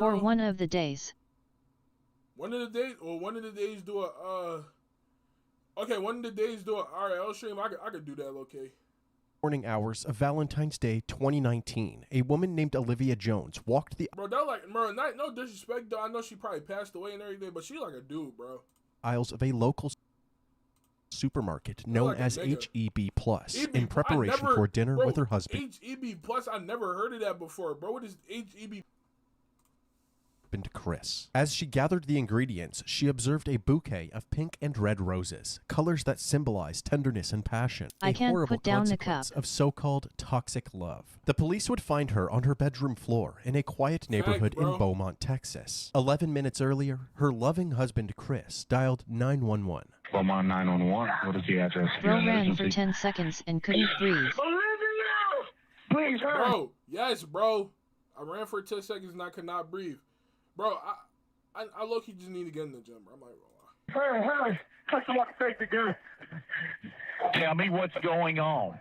For one of the days. One of the days, or one of the days do a, okay, one of the days do a RL stream. I could do that, okay. Morning hours of Valentine's Day 2019, a woman named Olivia Jones walked the no disrespect though. I know she probably passed away and everything, but she like a dude, bro. Aisles of a local supermarket known like as HEB Plus in preparation for dinner with her husband. HEB Plus, I never heard of that before, bro. What is HEB? Chris. As she gathered the ingredients, she observed a bouquet of pink and red roses, colors that symbolize tenderness and passion. I can't put down the cup. Of so-called toxic love. The police would find her on her bedroom floor in a quiet neighborhood in Beaumont, Texas. 11 minutes earlier, her loving husband Chris dialed 911. Beaumont 911. What is the address? Bro ran for 10 seconds and couldn't breathe. Please, hurry. Bro, yes, bro. I ran for 10 seconds and I could not breathe. Bro, I low-key just need to get in the gym, bro. I'm like, Hurry. Someone take the gun. Tell me what's going on.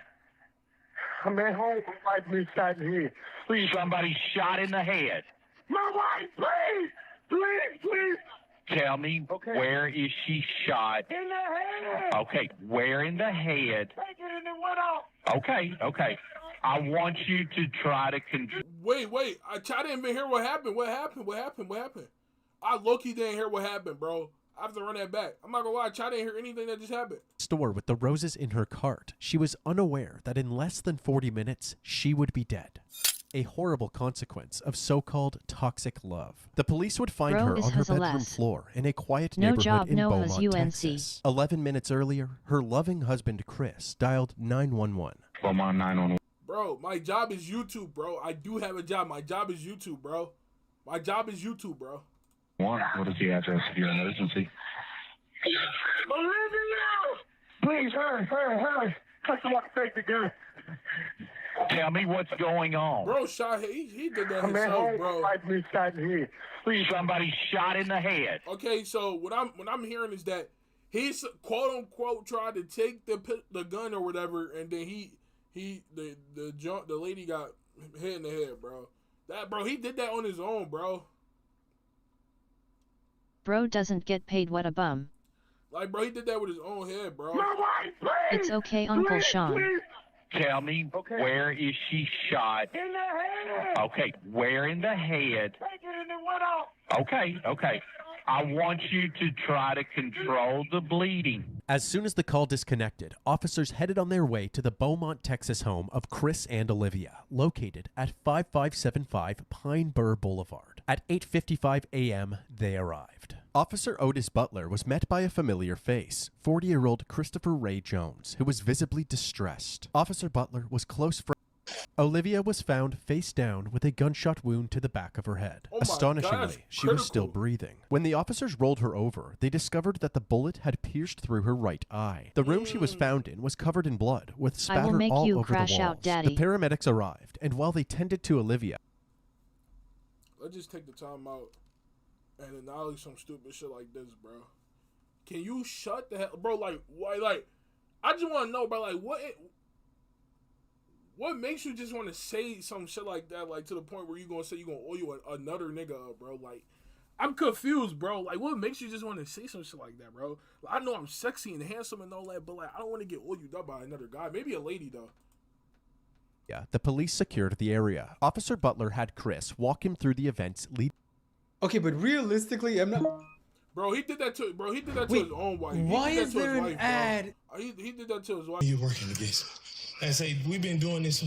I'm at home. My wife been shot in the head. Please. Somebody shot in the head. My wife, please. Tell me, where is she shot? In the head. Okay, where in the head? Take it in the window. Okay. I want you to try to control. Wait. I didn't even hear what happened. What happened? I low-key didn't hear what happened, bro. I have to run that back. I'm not gonna lie, I didn't hear anything that just happened. Store with the roses in her cart, she was unaware that in less than 40 minutes, she would be dead. A horrible consequence of so-called toxic love. The police would find her on her bedroom floor in a quiet neighborhood in Beaumont, Texas. 11 minutes earlier, her loving husband Chris dialed 911. Beaumont 911. Bro, my job is YouTube, bro. I do have a job. My job is YouTube, bro. What is the address of your emergency? Olivia! Please, hurry. Someone take the gun. Tell me what's going on. Bro, shot. He did that himself, bro. I've been shot in the head. Please, somebody shot in the head. Okay, so what I'm hearing is that he's quote unquote tried to take the gun or whatever, and then the lady got hit in the head, bro. He did that on his own, bro. Bro doesn't get paid, what a bum. Like, bro, he did that with his own head, bro. My wife, please. It's okay, Uncle Sean. Please. Tell me, where is she shot? In the head. Okay, where in the head? Take it in the window. Okay. I want you to try to control the bleeding. As soon as the call disconnected, officers headed on their way to the Beaumont, Texas home of Chris and Olivia, located at 5575 Pine Burr Boulevard. At 8:55 a.m., they arrived. Officer Otis Butler was met by a familiar face, 40-year-old Christopher Ray Jones, who was visibly distressed. Officer Butler was close friends. Olivia was found face down with a gunshot wound to the back of her head. Astonishingly, she was still breathing. When the officers rolled her over, they discovered that the bullet had pierced through her right eye. The room she was found in was covered in blood, with spatter all over the walls. The paramedics arrived, and while they tended to Olivia... Let's just take the time out and acknowledge some stupid shit like this, bro. Can you shut the hell... Bro, like, why? Like, I just want to know, bro, like, what makes you just want to say some shit like that, like, to the point where you're going to say you're going to owe you another nigga up, bro? Like, I'm confused, bro. Like, what makes you just want to say some shit like that, bro? Like, I know I'm sexy and handsome and all that, but, like, I don't want to get owed up by another guy. Maybe a lady, though. Yeah, the police secured the area. Officer Butler had Chris walk him through the events lead. Okay, but realistically, I'm not... Bro, he did that to his own wife. Why is there an ad? He did that to his wife. You're working against him. I say, we've been doing this.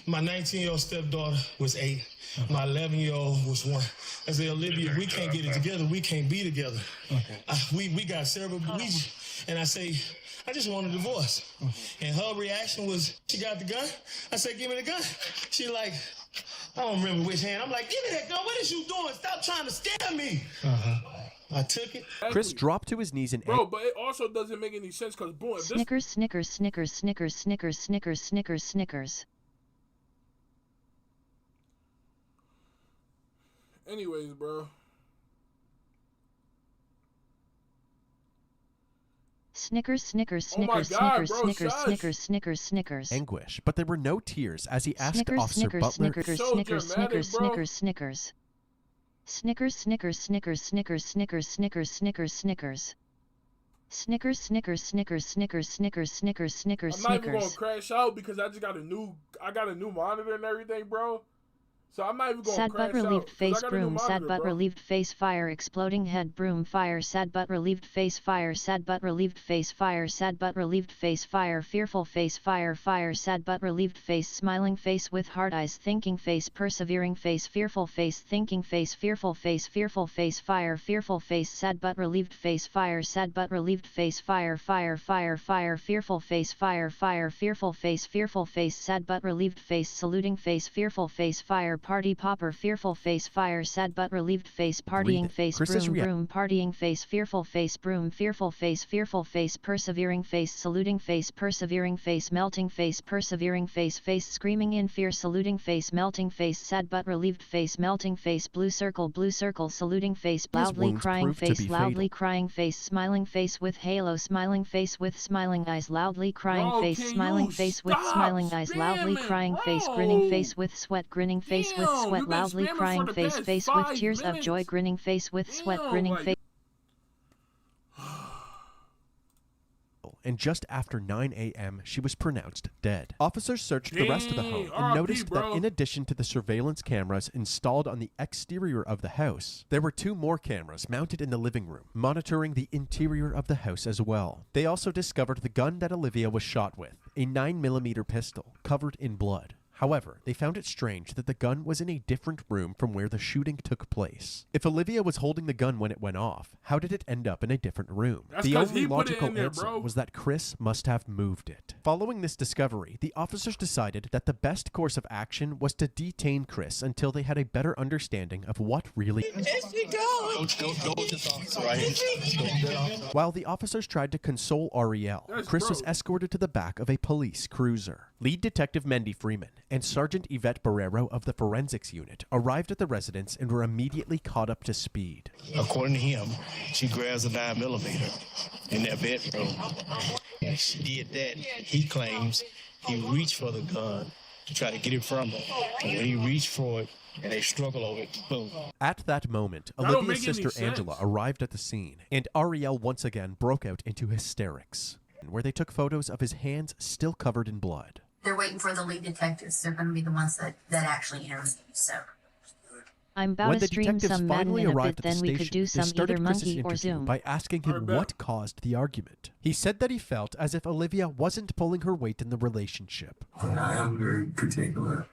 My 19-year-old stepdaughter was 8. My 11-year-old was 1. I say, Olivia, we can't get it together. We can't be together. We got several bleeds. And I say, I just want a divorce. And her reaction was, she got the gun. I said, give me the gun. She like, I don't remember which hand. I'm like, give me that gun. What is you doing? Stop trying to scare me. I took it. Chris dropped to his knees and... Bro, but it also doesn't make any sense because, boy... Snickers, Snickers, Snickers, Snickers, Snickers, Snickers, Snickers, Snickers. Anyways, bro. Snickers, Snickers, Snickers, Snickers, Snickers, Snickers, Snickers, Snickers. Anguish, but there were no tears as he asked Snickers, Officer Snickers, Butler... Snickers, Snickers, Snickers, Snickers, Snickers. Snickers, Snickers, Snickers, Snickers, Snickers, Snickers, Snickers, Snickers. Snickers, Snickers, Snickers, Snickers, Snickers, Snickers, Snickers, I'm not even gonna Snickers. crash out because I just got a new monitor and everything, bro. So I'm not even gonna Sad crash but relieved out. face I got a new broom, sad monitor, but bro. relieved face fire, exploding head broom fire, sad but relieved face fire, sad but relieved face fire, sad but relieved face fire, fearful face fire, fire, sad but relieved face, smiling face with hard eyes, thinking face, persevering face, fearful face, thinking face, fearful face, fire, fearful face, sad but relieved face fire, sad but relieved face fire, fire, fire, fire, fearful face fire, fire, fearful face, sad but relieved face, saluting face, fearful face fire, party popper, fearful face fire, sad but relieved face, partying face, broom, broom, partying face, fearful face, broom, fearful face, persevering face, saluting face, persevering face, melting face, persevering face, screaming in fear, saluting face, melting face, sad but relieved face, melting face, blue circle, saluting face, loudly crying face, loudly crying face, smiling face with halo, smiling face with smiling eyes, loudly crying face, smiling face with smiling eyes, loudly crying face, grinning face with sweat, grinning face with sweat, loudly crying face, with tears of joy, grinning face with sweat, grinning face. And just after 9 a.m., she was pronounced dead. Officers searched the rest of the home and noticed that in addition to the surveillance cameras installed on the exterior of the house, there were 2 more cameras mounted in the living room, monitoring the interior of the house as well. They also discovered the gun that Olivia was shot with, a 9mm pistol covered in blood. However, they found it strange that the gun was in a different room from where the shooting took place. If Olivia was holding the gun when it went off, how did it end up in a different room? The only logical answer was that Chris must have moved it. Following this discovery, the officers decided that the best course of action was to detain Chris until they had a better understanding of what really... While the officers tried to console Ariel, Chris was escorted to the back of a police cruiser. Lead Detective Mendy Freeman and Sergeant Yvette Barrero of the Forensics Unit arrived at the residence and were immediately caught up to speed. According to him, she grabs a 9mm in their bedroom. And she did that. He claims he reached for the gun to try to get it from her. And when he reached for it, and they struggle over it, boom. At that moment, Olivia's sister Angela arrived at the scene, and Ariel once again broke out into hysterics, where they took photos of his hands still covered in blood. They're waiting for the lead detectives. They're going to be the ones that actually interview. So I'm about to stream some Madden in a bit, then we could do some either monkey or Zoom. By asking him what caused the argument. He said that he felt as if Olivia wasn't pulling her weight in the relationship. I am very particular.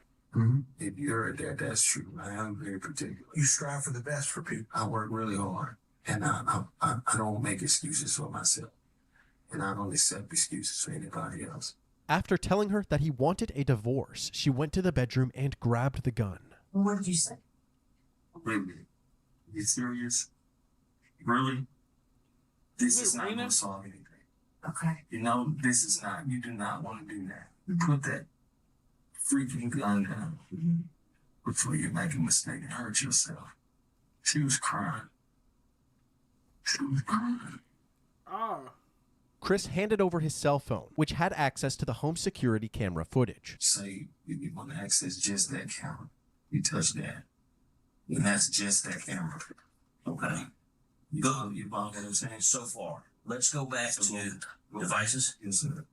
If you heard that, that's true. I am very particular. You strive for the best for people. I work really hard, and I don't make excuses for myself, and I don't accept excuses for anybody else. After telling her that he wanted a divorce, she went to the bedroom and grabbed the gun. what did you say? Wait a minute. You serious? Really? This is not going to solve anything. Okay. You know, this is not. You do not want to do that. Put that freaking gun down before you make a mistake and hurt yourself. She was crying. She was crying. Chris handed over his cell phone, which had access to the home security camera footage. Say you want to access just that camera. You touch that. And that's just that camera. Okay. You follow what I'm saying? So far. Let's go back to devices. Yes, sir.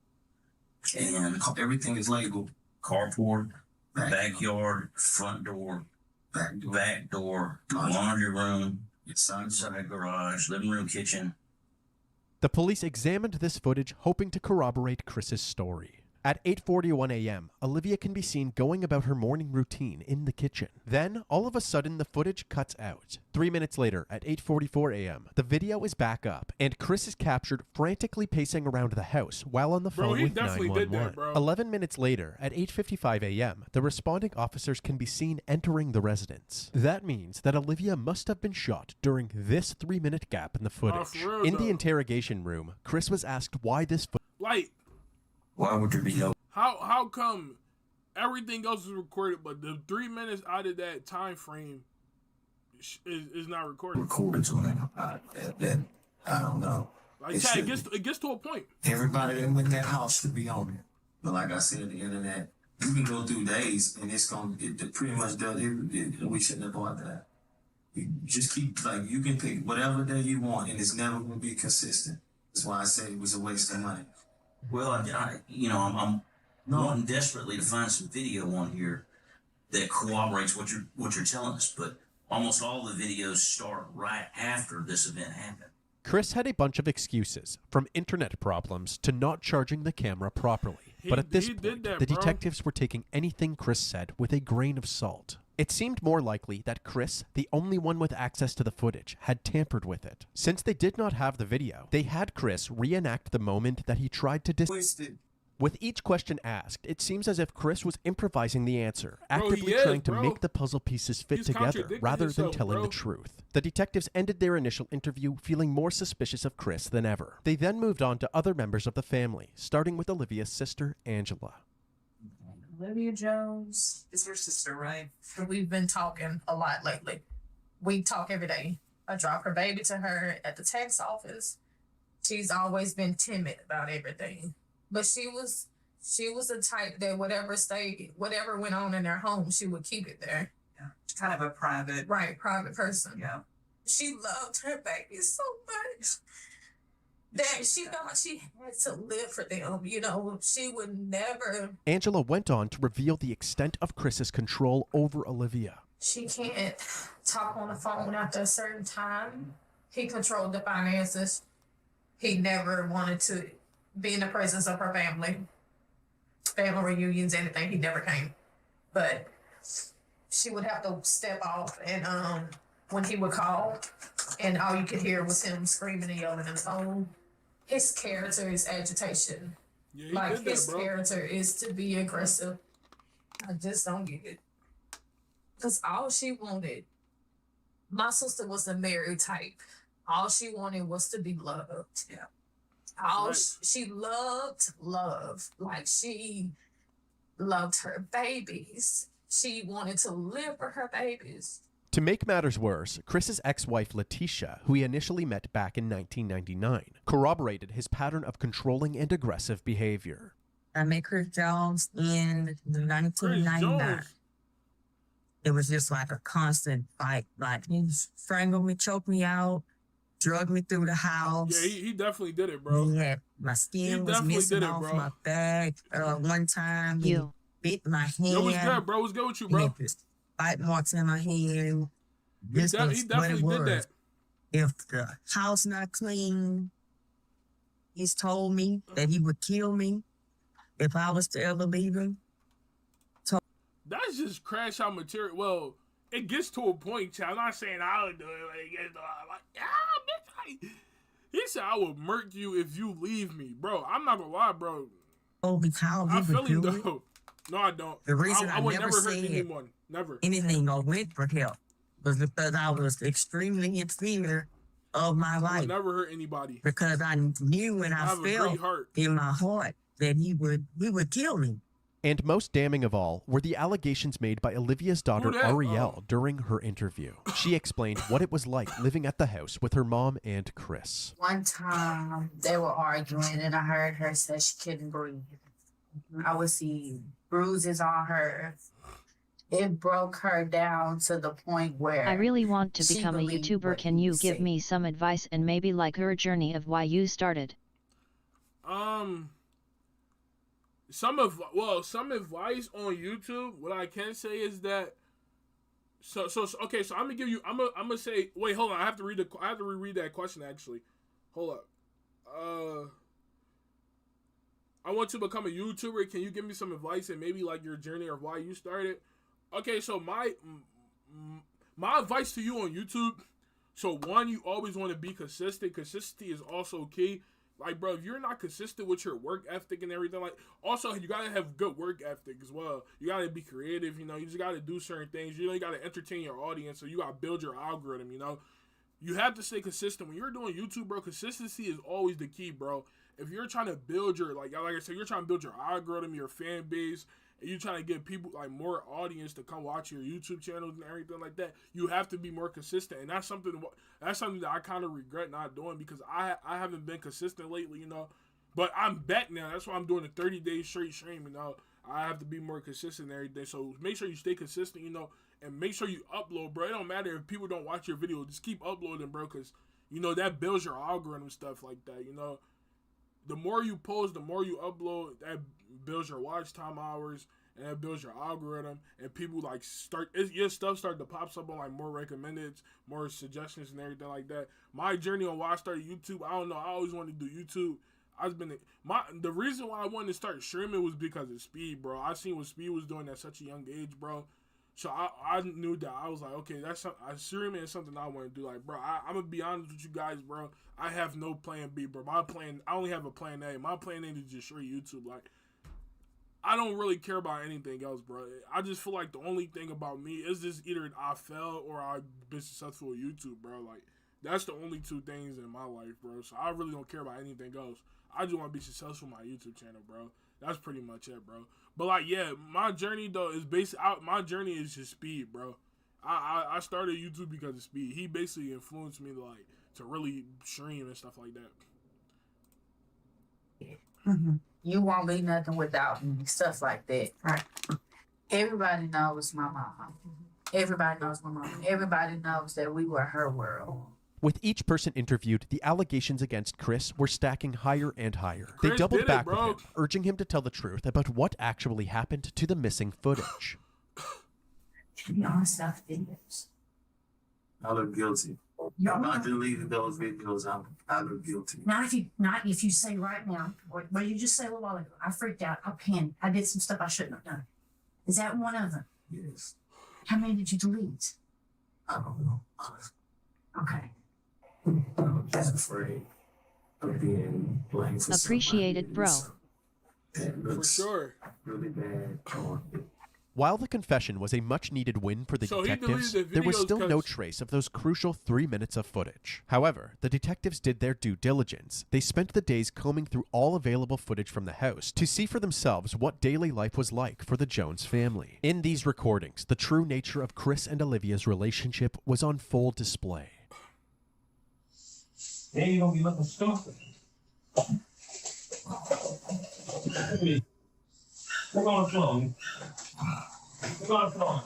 And everything is labeled. Carport, backyard, front door, back door, laundry room, inside garage, living room, kitchen. The police examined this footage, hoping to corroborate Chris's story. At 8:41 a.m., Olivia can be seen going about her morning routine in the kitchen. Then, all of a sudden, the footage cuts out. 3 minutes later, at 8:44 a.m., the video is back up, and Chris is captured frantically pacing around the house while on the phone with 911. 11 minutes later, at 8:55 a.m., the responding officers can be seen entering the residence. That means that Olivia must have been shot during this 3-minute gap in the footage. In the interrogation room, Chris was asked why this footage... Why would there be no? How come everything else is recorded, but the 3 minutes out of that time frame is not recorded? Recorded to that I don't know. Like it gets to a point. Everybody that went in that house should be on it. But like I said, the internet, you can go through days and it pretty much does. We shouldn't have bought that. You just keep, like, you can pick whatever day you want, and it's never going to be consistent. That's why I said it was a waste of money. Well, I'm wanting desperately to find some video on here that corroborates what you're telling us, but almost all the videos start right after this event happened. Chris had a bunch of excuses, from internet problems to not charging the camera properly. But at this point, the detectives were taking anything Chris said with a grain of salt. It seemed more likely that Chris, the only one with access to the footage, had tampered with it. Since they did not have the video, they had Chris reenact the moment that he tried to With each question asked, it seems as if Chris was improvising the answer, actively trying to make the puzzle pieces fit together rather than telling the truth. The detectives ended their initial interview feeling more suspicious of Chris than ever. They then moved on to other members of the family, starting with Olivia's sister, Angela. Olivia Jones is your sister, right? We've been talking a lot lately. We talk every day. I drop her baby to her at the tax office. She's always been timid about everything. But she was the type that whatever went on in their home, she would keep it there. Yeah. She's kind of a private person. Yeah. She loved her baby so much that she thought she had to live for them. You know, she would never. Angela went on to reveal the extent of Chris's control over Olivia. She can't talk on the phone after a certain time. He controlled the finances. He never wanted to be in the presence of her family reunions, anything. He never came. But she would have to step off, and when he would call, and all you could hear was him screaming and yelling in the phone. His character is agitation. Yeah, his character is to be aggressive. I just don't get it. Because all she wanted, my sister was a married type. All she wanted was to be loved. Yeah. She loved love. Like, she loved her babies. She wanted to live for her babies. To make matters worse, Chris's ex-wife Letitia, who he initially met back in 1999, corroborated his pattern of controlling and aggressive behavior. I met Chris Jones in 1999. It was just like a constant fight. Like, he strangled me, choked me out, drugged me through the house. Yeah, he definitely did it, bro. Yeah, my skin was missing off my back. One time, he bit my hand. Yo, what's good, bro? What's good with you, bro? Bite marks in my hand. He definitely did that. If the house not clean, he's told me that he would kill me if I was to ever leave him. That's just crash out material. Well, it gets to a point, child. I'm not saying I would do it, but it gets to bitch. He said I would murk you if you leave me, bro. I'm not gonna lie, bro. Oh, I feel you though. No, I don't. The reason I would never hurt anyone. Never. Anything or went for help was because I was extremely in fear of my life. I would never hurt anybody. Because I knew and I felt in my heart that he would kill me. And most damning of all were the allegations made by Olivia's daughter Arielle during her interview. She explained what it was like living at the house with her mom and Chris. One time they were arguing and I heard her say she couldn't breathe. I would see bruises on her. It broke her down to the point where I really want to become a YouTuber. Can you give me some advice and maybe like your journey of why you started? Some advice on YouTube. What I can say is that okay. So I'm gonna give you. I'm gonna say. Wait, hold on. I have to reread that question actually. Hold up. I want to become a YouTuber. Can you give me some advice and maybe like your journey or why you started? Okay, so my advice to you on YouTube. So one, you always want to be consistent. Consistency is also key. Like, bro, if you're not consistent with your work ethic and everything, like, also, you got to have good work ethic as well. You got to be creative, you know. You just got to do certain things. You know, you got to entertain your audience, so you got to build your algorithm, you know. You have to stay consistent. When you're doing YouTube, bro, consistency is always the key, bro. If you're trying to build your, like I said, you're trying to build your algorithm, your fan base, and you're trying to get people, like, more audience to come watch your YouTube channels and everything like that, you have to be more consistent. And that's something that I kind of regret not doing because I haven't been consistent lately, you know. But I'm back now. That's why I'm doing a 30-day straight stream, you know. I have to be more consistent and everything. So make sure you stay consistent, you know. and make sure you upload, bro. It don't matter if people don't watch your video. Just keep uploading, bro, because, you know, that builds your algorithm, stuff like that, you know. The more you post, the more you upload, that builds your watch time hours, and that builds your algorithm, and people, like, your stuff start to pop up on, like, more recommended, more suggestions and everything like that. My journey on why I started YouTube, I don't know, I always wanted to do YouTube. The reason why I wanted to start streaming was because of Speed, bro. I seen what Speed was doing at such a young age, bro. So I knew that. I was like, okay, streaming is something I want to do. Like, bro, I'm going to be honest with you guys, bro. I have no plan B, bro. I only have a plan A. My plan A is just straight YouTube. Like, I don't really care about anything else, bro. I just feel like the only thing about me is just either I fell or I've been successful with YouTube, bro. Like, that's the only two things in my life, bro. So I really don't care about anything else. I just want to be successful with my YouTube channel, bro. That's pretty much it, bro. But, like, yeah, my journey, though, is my journey is just Speed, bro. I started YouTube because of Speed. He basically influenced me, like, to really stream and stuff like that. Mm-hmm. You won't be nothing without me, stuff like that. Right. Everybody knows my mama. Everybody knows my mama. Everybody knows that we were her world. With each person interviewed, the allegations against Chris were stacking higher and higher. They doubled back with him, urging him to tell the truth about what actually happened to the missing footage. To be honest, about the videos. I look guilty. You're not deleting those videos. I look guilty. Not if you say right now, what you just said a little while ago, I freaked out, I panicked, I did some stuff I shouldn't have done. Is that one of them? Yes. How many did you delete? I don't know. Okay. I'm just afraid of being blamed for Appreciated, bro. That looks for sure really bad. While the confession was a much-needed win for the detectives, there was still no trace of those crucial 3 minutes of footage. However, the detectives did their due diligence. They spent the days combing through all available footage from the house to see for themselves what daily life was like for the Jones family. In these recordings, the true nature of Chris and Olivia's relationship was on full display. Then you're gonna be looking stupid. Look on the floor. Look on the floor.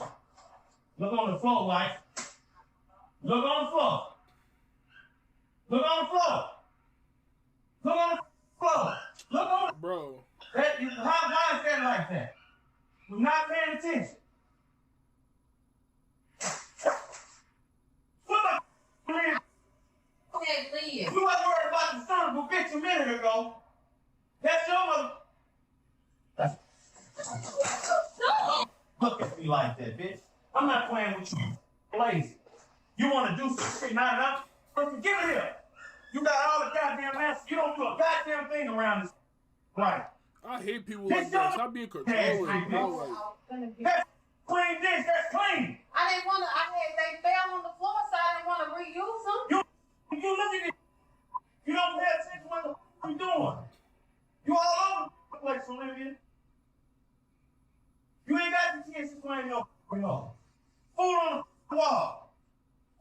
Look on the floor, wife. Look on the floor. Look on the floor. Look on the floor. Look on the bro. Why is that like that? We're not paying attention. What the man? Okay, leave. We wasn't worried about the son of a bitch a minute ago. That's your mother. Look at me like that, bitch. I'm not playing with you. Lazy. You want to do something, not enough? Give it here. You got all the goddamn answers. You don't do a goddamn thing around this. Right. I hate people like that. Stop being controlling, bro. That's clean dish. That's clean. I didn't want to. They fell on the floor, so I didn't want to reuse them. You look at it. You don't pay attention to what the fuck you doing. You all over the place, Olivia. You ain't got the chance to claim your off. Food on the wall.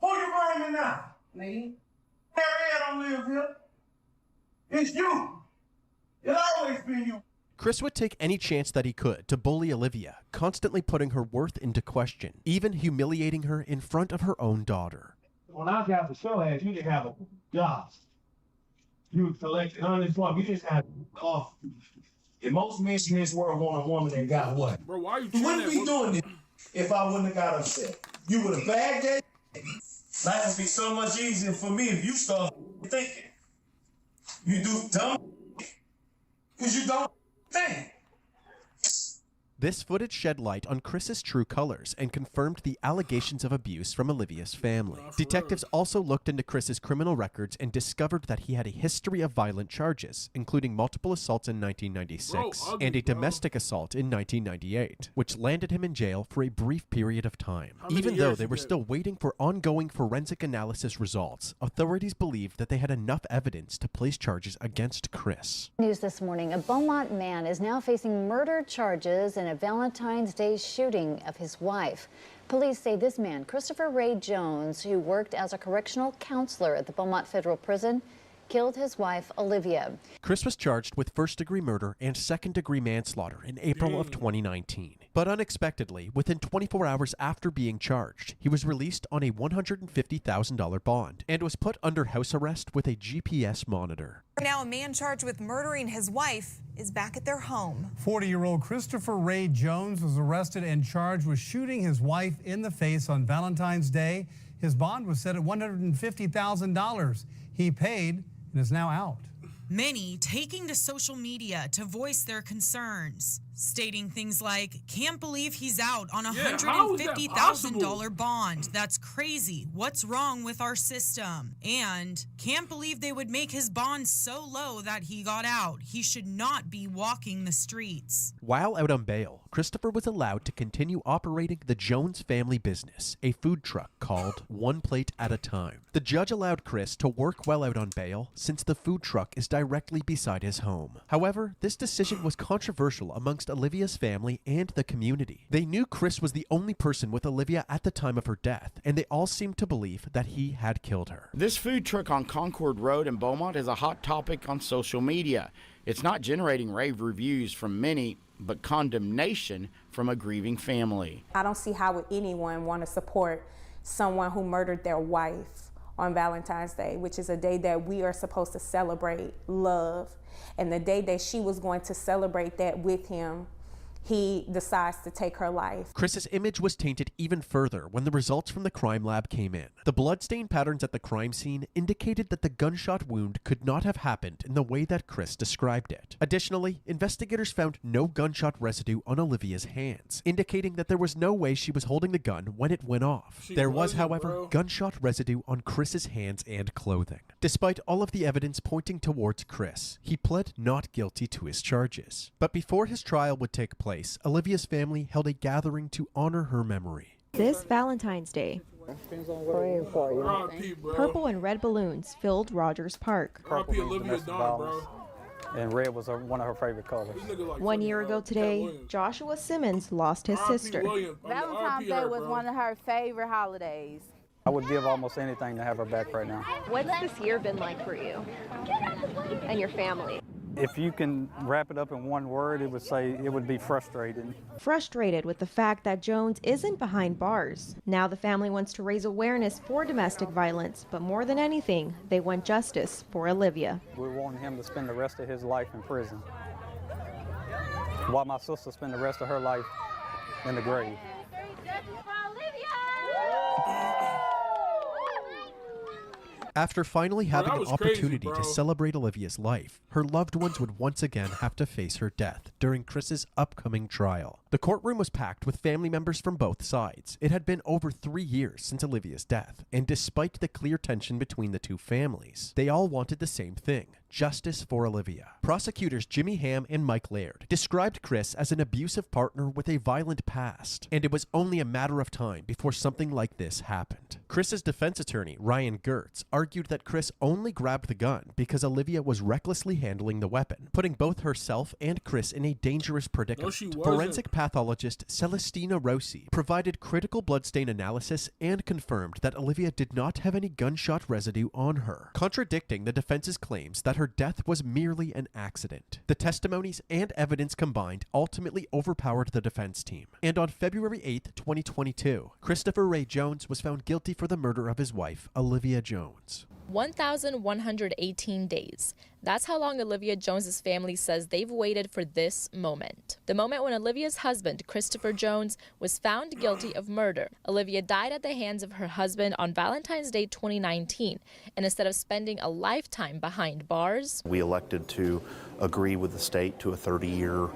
Who you burning now? Me. Harriet don't live here. It's you. It'll always be you. Chris would take any chance that he could to bully Olivia, constantly putting her worth into question, even humiliating her in front of her own daughter. When I got the show ass, you didn't have a job. You collected unemployment. You just had off. And most men in this world want a woman that got what? Bro, why are you wouldn't be doing this if I wouldn't have got upset. You would have bagged that. Life would be so much easier for me if you start thinking. You do dumb because you don't think. This footage shed light on Chris's true colors and confirmed the allegations of abuse from Olivia's family. Detectives also looked into Chris's criminal records and discovered that he had a history of violent charges, including multiple assaults in 1996 and a domestic assault in 1998, which landed him in jail for a brief period of time. Even though they were still waiting for ongoing forensic analysis results, authorities believed that they had enough evidence to place charges against Chris. News this morning, a Beaumont man is now facing murder charges in a Valentine's Day shooting of his wife. Police say this man, Christopher Ray Jones, who worked as a correctional counselor at the Beaumont Federal Prison, killed his wife, Olivia. Chris was charged with first-degree murder and second-degree manslaughter in April of 2019. But unexpectedly, within 24 hours after being charged, he was released on a $150,000 bond and was put under house arrest with a GPS monitor. Now a man charged with murdering his wife is back at their home. 40-year-old Christopher Ray Jones was arrested and charged with shooting his wife in the face on Valentine's Day. His bond was set at $150,000. He paid and is now out. Many taking to social media to voice their concerns, stating things like, can't believe he's out on a $150,000 bond. That's crazy. What's wrong with our system? And can't believe they would make his bond so low that he got out. He should not be walking the streets. While out on bail, Christopher was allowed to continue operating the Jones family business, a food truck called One Plate at a Time. The judge allowed Chris to work while out on bail since the food truck is directly beside his home. However, this decision was controversial amongst Olivia's family and the community. They knew Chris was the only person with Olivia at the time of her death, and they all seemed to believe that he had killed her. This food truck on Concord Road in Beaumont is a hot topic on social media. It's not generating rave reviews from many, but condemnation from a grieving family. I don't see how would anyone want to support someone who murdered their wife on Valentine's Day, which is a day that we are supposed to celebrate love. And the day that she was going to celebrate that with him, he decides to take her life. Chris's image was tainted even further when the results from the crime lab came in. The bloodstain patterns at the crime scene indicated that the gunshot wound could not have happened in the way that Chris described it. Additionally, investigators found no gunshot residue on Olivia's hands, indicating that there was no way she was holding the gun when it went off. There was, however, gunshot residue on Chris's hands and clothing. Despite all of the evidence pointing towards Chris, he pled not guilty to his charges. But before his trial would take place, Olivia's family held a gathering to honor her memory. This Valentine's Day, purple and red balloons filled Rogers Park. And red was one of her favorite colors. 1 year ago today, Joshua Simmons lost his sister. Valentine's Day was one of her favorite holidays. I would give almost anything to have her back right now. What's this year been like for you and your family? If you can wrap it up in one word, it would be frustrated. Frustrated with the fact that Jones isn't behind bars. Now the family wants to raise awareness for domestic violence, but more than anything, they want justice for Olivia. We want him to spend the rest of his life in prison, while my sister spent the rest of her life in the grave. After finally having an opportunity to celebrate Olivia's life, her loved ones would once again have to face her death during Chris's upcoming trial. The courtroom was packed with family members from both sides. It had been over 3 years since Olivia's death, and despite the clear tension between the two families, they all wanted the same thing: justice for Olivia. Prosecutors Jimmy Ham and Mike Laird described Chris as an abusive partner with a violent past, and it was only a matter of time before something like this happened. Chris's defense attorney, Ryan Gertz, argued that Chris only grabbed the gun because Olivia was recklessly handling the weapon, putting both herself and Chris in a dangerous predicament. Forensic pathologist Celestina Rossi provided critical bloodstain analysis and confirmed that Olivia did not have any gunshot residue on her, contradicting the defense's claims that her death was merely an accident. The testimonies and evidence combined ultimately overpowered the defense team, and on February 8, 2022, Christopher Ray Jones was found guilty for the murder of his wife, Olivia Jones. 1,118 days. That's how long Olivia Jones's family says they've waited for this moment. The moment when Olivia's husband, Christopher Jones, was found guilty of murder. Olivia died at the hands of her husband on Valentine's Day 2019, and instead of spending a lifetime behind bars, we elected to agree with the state to a 30-year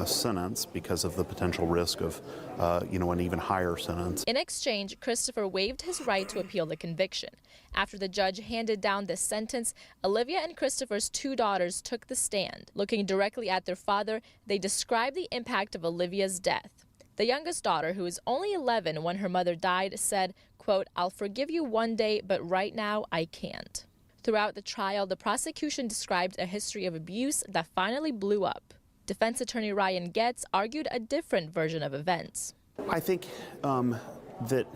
sentence because of the potential risk of, an even higher sentence. In exchange, Christopher waived his right to appeal the conviction. After the judge handed down this sentence, Olivia and Christopher's 2 daughters took the stand. Looking directly at their father, they described the impact of Olivia's death. The youngest daughter, who was only 11 when her mother died, said, quote, "I'll forgive you one day, but right now I can't." Throughout the trial, the prosecution described a history of abuse that finally blew up. Defense attorney Ryan Getz argued a different version of events. I think that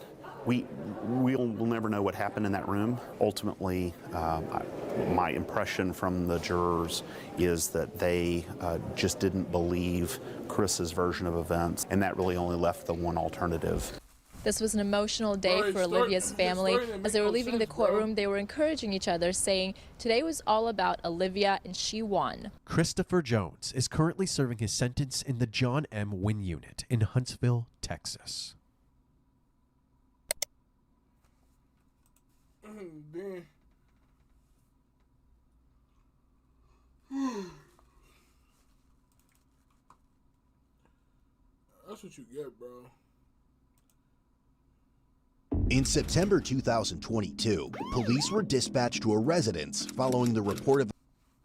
We'll never know what happened in that room. Ultimately, my impression from the jurors is that they just didn't believe Chris's version of events, and that really only left the one alternative. This was an emotional day for Olivia's family. As they were leaving the courtroom, they were encouraging each other, saying, "Today was all about Olivia and she won." Christopher Jones is currently serving his sentence in the John M. Wynn Unit in Huntsville, Texas. That's what you get, bro. In September 2022, police were dispatched to a residence following the report of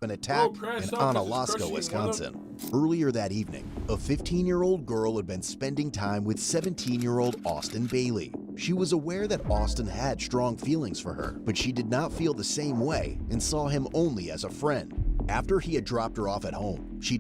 an attack in Onalaska, Wisconsin. Earlier that evening, a 15-year-old girl had been spending time with 17-year-old Austin Bailey. She was aware that Austin had strong feelings for her, but she did not feel the same way and saw him only as a friend. After he had dropped her off at home, she